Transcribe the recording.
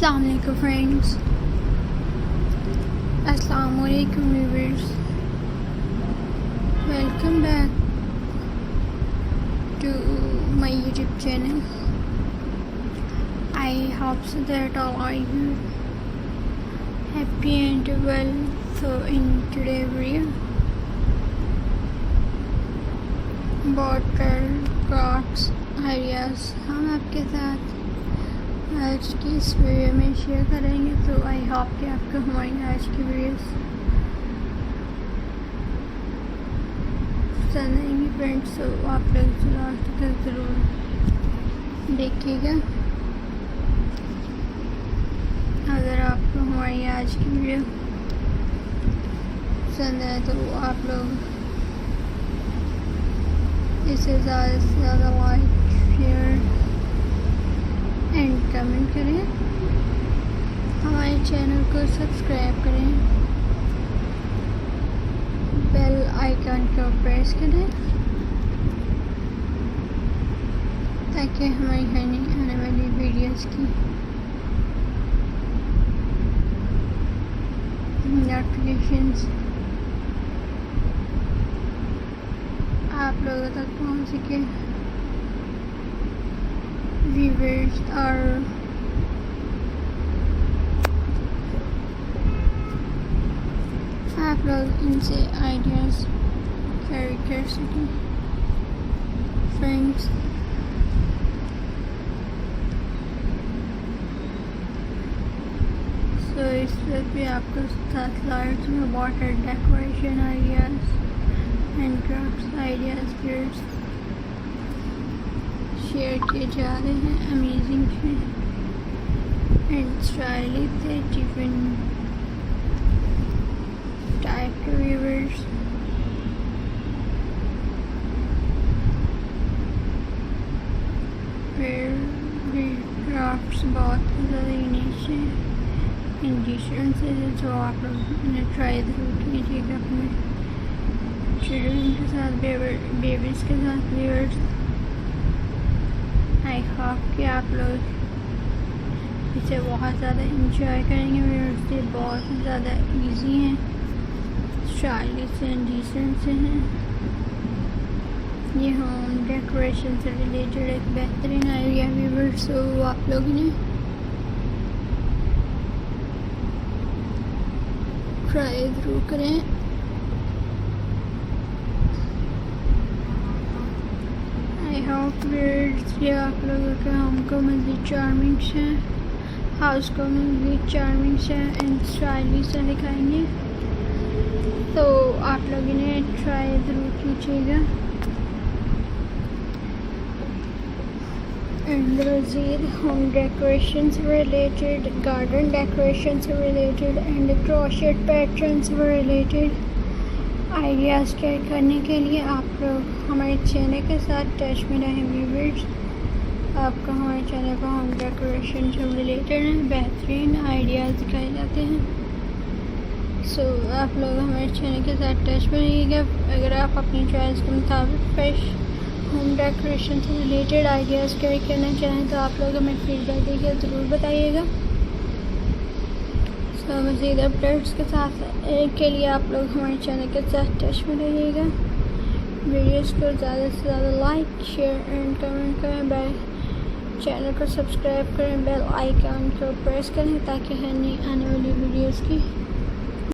अस्सलाम वालेकुम फ्रेंड्स, अस्सलाम वालेकुम viewers, welcome back to my YouTube channel. I hope so that all are you happy and well. So in today's video about crafts ideas हम आपके साथ आज की इस वीडियो में शेयर करेंगे। तो आई होप कि आपको हमारी आज की वीडियोस पसंद आएंगी फ्रेंड्स। तो आप लोग लास्ट तक ज़रूर देखिएगा। अगर आपको हमारी आज की वीडियो पसंद आए तो आप लोग इसे ज़्यादा से ज़्यादा लाइक, शेयर एंड कमेंट करें। हमारे चैनल को सब्सक्राइब करें, बेल आइकन को प्रेस करें ताकि हमारी आने वाली वीडियोस की नोटिफिकेशंस आप लोगों तक पहुंच सके। व्यूअर्स और आप लोग इनसे आइडियाज़ कैरी कर सकें फ्रेंड्स। सो इस वक्त भी आपको साथ लाइट्स में water decoration ideas and crafts ideas फिर शेयर किए जा रहे हैं। अमेजिंग है एंड स्टाइलिश है, डिफरेंट टाइप के व्यूअर्स। फिर भी क्राफ्ट्स बहुत ज़्यादा यूनिक है एंड डिफरेंट है, जो आप लोग इन्हें ट्राई ज़रूर कीजिएगा अपने चिल्ड्रन के साथ, बेबीज़ के साथ व्यूअर्स। आई होप कि आप लोग इसे बहुत ज़्यादा इंजॉय करेंगे व्यूअर्स। ये बहुत ज़्यादा इजी हैं, स्टाइलिश एंड डिसेंट से हैं। ये होम डेकोरेशन से रिलेटेड एक बेहतरीन आइडिया व्यूअर्स। तो आप लोग ने ट्राई ज़रूर करें। आई होप ये आप लोगों के होम को मज़ीद चार्मिंग से, हाउस को मज़ीद चार्मिंग से एंड स्टाइलिश से दिखाएंगे। तो आप लोग इन्हें ट्राई ज़रूर कीजिएगा। एंड मज़ीद होम डेकोरेशन से रिलेटेड, गार्डन डेकोरेशन से रिलेटेड एंड क्रोशेट पैटर्न से रिलेटेड आइडियाज़ शेयर करने के लिए आप लोग हमारे चैनल के साथ टच में रहें व्यूअर्स। आपको हमारे चैनल पर होम डेकोरेशन से रिलेटेड बेहतरीन आइडियाज़ दिखाए जाते हैं। सो आप लोग हमारे चैनल के साथ टच में रहिएगा। अगर आप अपनी चॉइस के मुताबिक फ्रेश होम डेकोरेशन से रिलेटेड आइडियाज़ शेयर करना चाहें तो आप लोग हमें फीडबैक देकर ज़रूर बताइएगा। तो मज़ीद अपडेट्स के साथ के लिए आप लोग हमारे चैनल के साथ टच में रहिएगा। वीडियोस को ज़्यादा से ज़्यादा लाइक, शेयर एंड कमेंट करें, चैनल को सब्सक्राइब करें, बेल आइकन को प्रेस करें ताकि हर नई आने वाली वीडियोस की